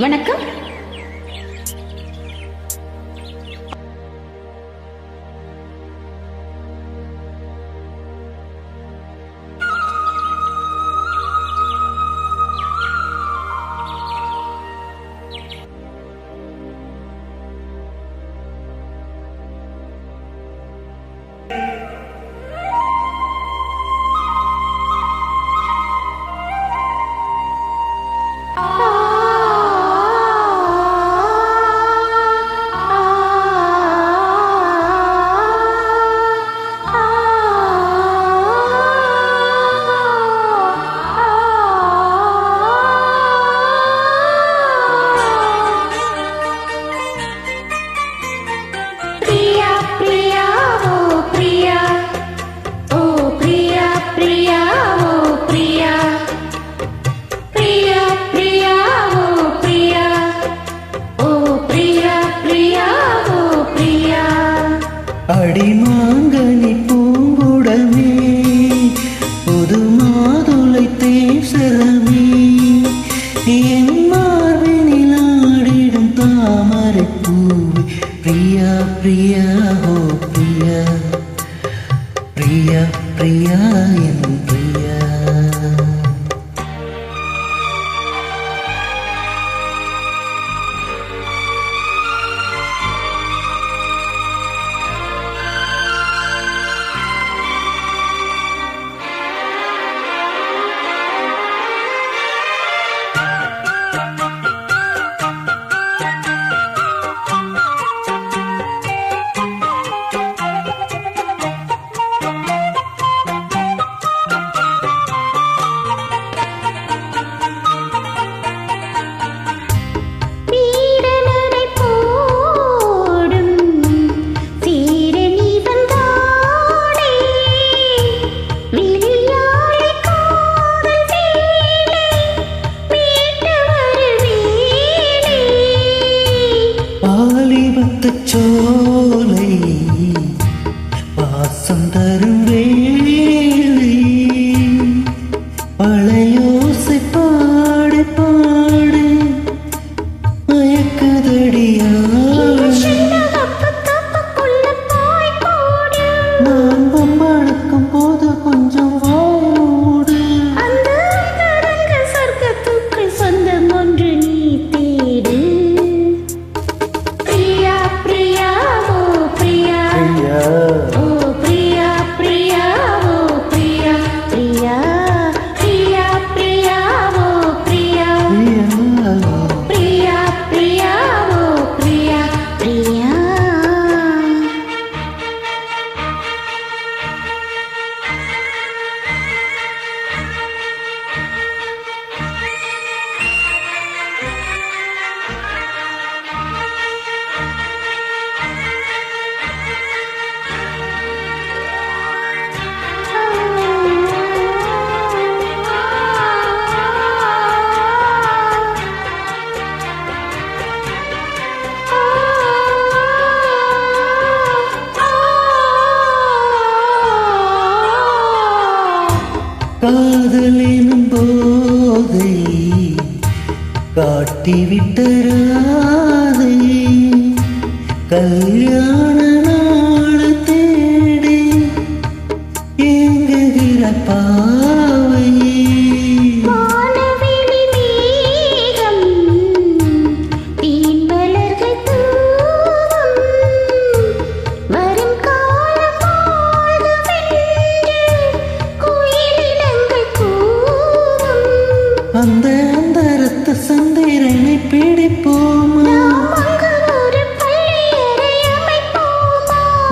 வணக்கம். அடிமாங்கனி பூங்குடமே புது மாதுளை தேசரமே என் மார்பினில் ஆடிடும் தாமரை பூவே பிரியா பிரியா ஓ பிரியா பிரியா பிரியா என் பிரியா. சோலை வாசம் தரும் வேளை பழையோசை பாடு பாடு மயக்குதடியா நான் பம்பளக்கும் போது கொஞ்சம் வாயோடு சொர்க்கத்துக்குள் சொந்தம் ஒன்று நீ தேடு. காதலினும் போதை காட்டிவிட்ட ராதை கல்யாண நாள் தேடி எங்குகிற பாவை அந்த அந்தரத்த சந்திரனை பிடிப்போமா,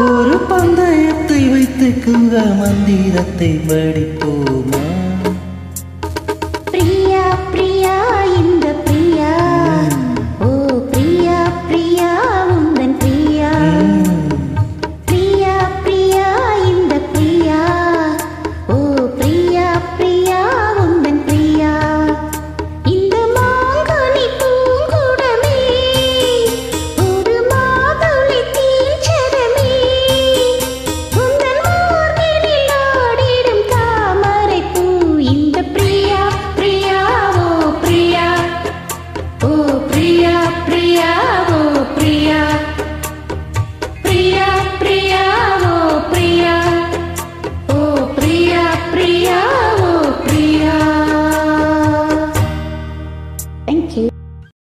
ஒரு பந்தயத்தை வைத்து குங்க மந்திரத்தை படிப்போமா.